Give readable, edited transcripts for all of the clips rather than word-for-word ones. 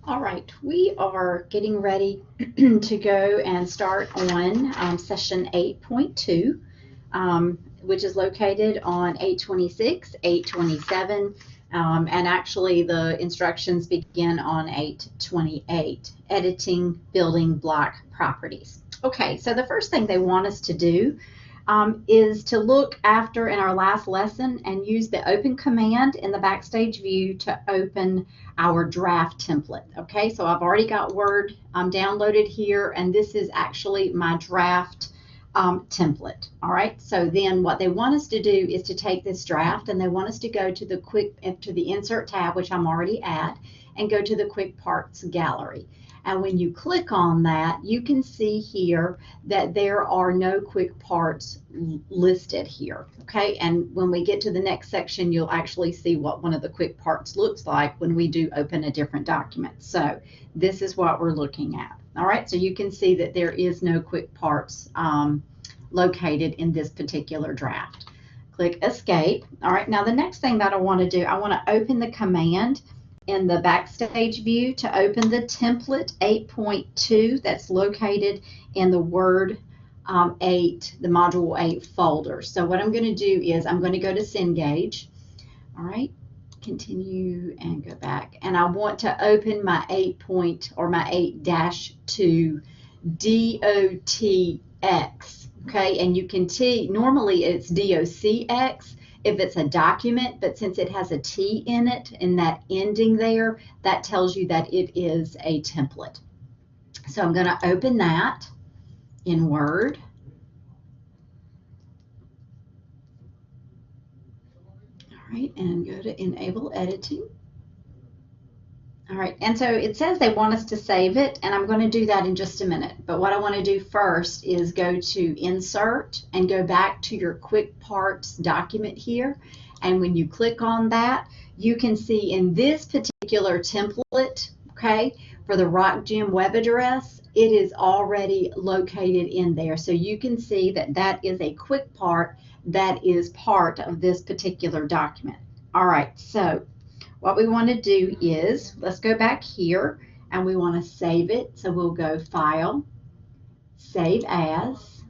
All right, we are getting ready to go and start on session 8.2, which is located on 826, 827, and actually the instructions begin on 828, editing building block properties. Okay, so the first thing they want us to do is to look after in our last lesson and use the open command in the Backstage view to open our draft template. Okay, so I've already got Word downloaded here, and this is actually my draft template. All right, so then what they want us to do is to take this draft, and they want us to go to the Insert tab, which I'm already at, and go to the Quick Parts Gallery. And when you click on that, you can see here that there are no quick parts listed here. Okay, and when we get to the next section, you'll actually see what one of the quick parts looks like when we do open a different document. So this is what we're looking at. All right, so you can see that there is no quick parts located in this particular draft. Click Escape. All right, now the next thing that I want to do, I want to open the command in the Backstage view to open the template 8.2 that's located in the Word 8, the Module 8 folder. So what I'm going to do is I'm going to go to Cengage. All right, continue and go back. And I want to open my 8-2 DOTX. Okay, and you can see normally it's DOCX if it's a document, but since it has a T in it, in that ending there, that tells you that it is a template. So I'm going to open that in Word. All right, and go to Enable Editing. All right, and so it says they want us to save it, and I'm going to do that in just a minute. But what I want to do first is go to Insert and go back to your Quick Parts document here. And when you click on that, you can see in this particular template, okay, for the Rock Gym web address, it is already located in there. So you can see that that is a quick part that is part of this particular document. All right, so what we want to do is, let's go back here, and we want to save it. So we'll go File, Save As.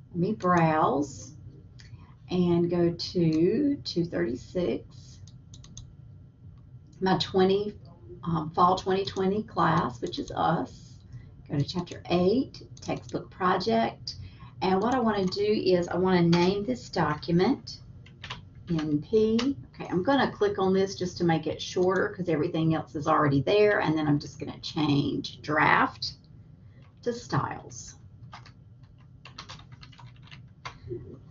Let me browse and go to 236, my Fall 2020 class, which is us. Go to Chapter 8, Textbook Project. And what I want to do is I want to name this document NP. Okay, I'm going to click on this just to make it shorter because everything else is already there, and then I'm just going to change draft to styles.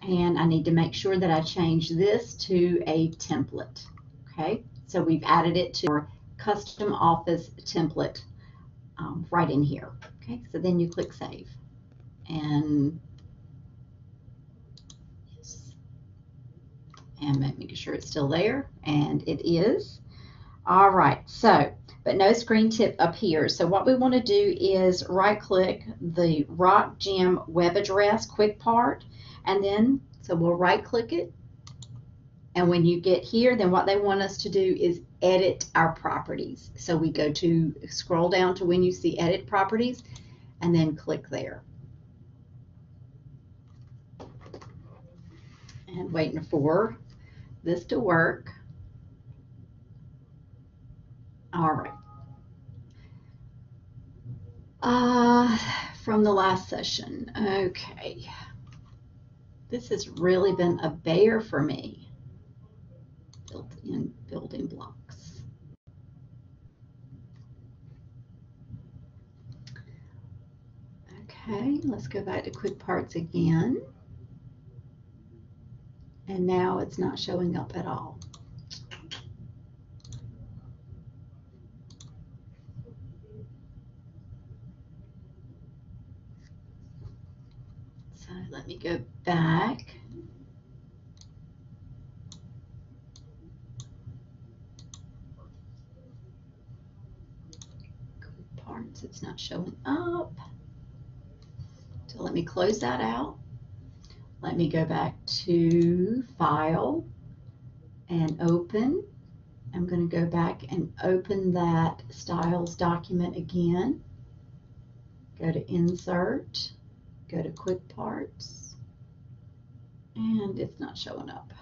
And I need to make sure that I change this to a template. Okay, so we've added it to our custom office template right in here. Okay, so then you click Save. And making sure it's still there, and it is. All right, so, but no screen tip appears. So what we want to do is right click the Rock Gym web address quick part, and then, so we'll right click it, and when you get here, then what they want us to do is edit our properties. So we go to, scroll down to when you see edit properties, and then click there. And waiting for this to work. All right. From the last session. Okay. This has really been a bear for me. Built-in building blocks. Okay, let's go back to Quick Parts again. And now it's not showing up at all. So let me go back. Quick Parts, it's not showing up. So let me close that out. Let me go back to File and Open, I'm going to go back and open that styles document again. Go to Insert, go to Quick Parts, and it's not showing up.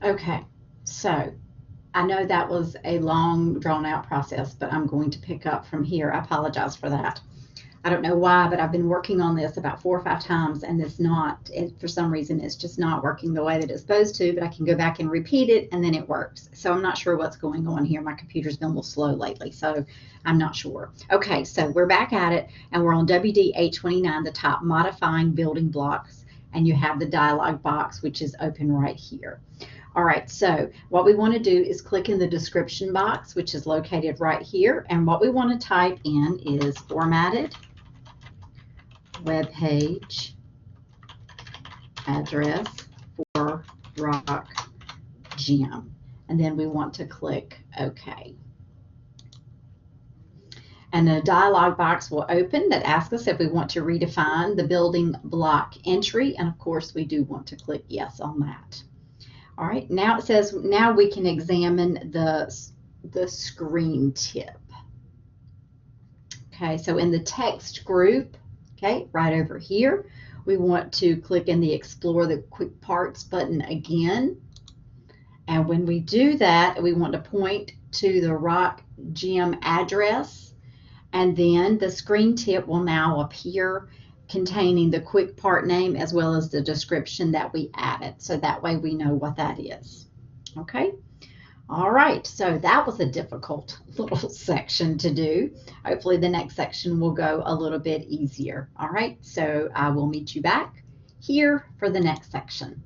Okay, so I know that was a long, drawn out process, but I'm going to pick up from here. I apologize for that. I don't know why, but I've been working on this about 4 or 5 times, and for some reason, it's just not working the way that it's supposed to, but I can go back and repeat it, and then it works. So I'm not sure what's going on here. My computer's been a little slow lately, so I'm not sure. Okay, so we're back at it, and we're on WD 829, the top, modifying building blocks, and you have the dialog box, which is open right here. All right, so what we want to do is click in the description box, which is located right here, and what we want to type in is formatted web page address for rock gym, and then we want to click OK. And a dialog box will open that asks us if we want to redefine the building block entry, and of course we do want to click yes on that. All right, now it says now we can examine the screen tip. Okay, so in the text group, okay, right over here, we want to click in the Explore the Quick Parts button again. And when we do that, we want to point to the Rock Gym address, and then the screen tip will now appear containing the quick part name as well as the description that we added. So that way we know what that is. Okay. All right, so that was a difficult little section to do. Hopefully the next section will go a little bit easier. All right, so I will meet you back here for the next section.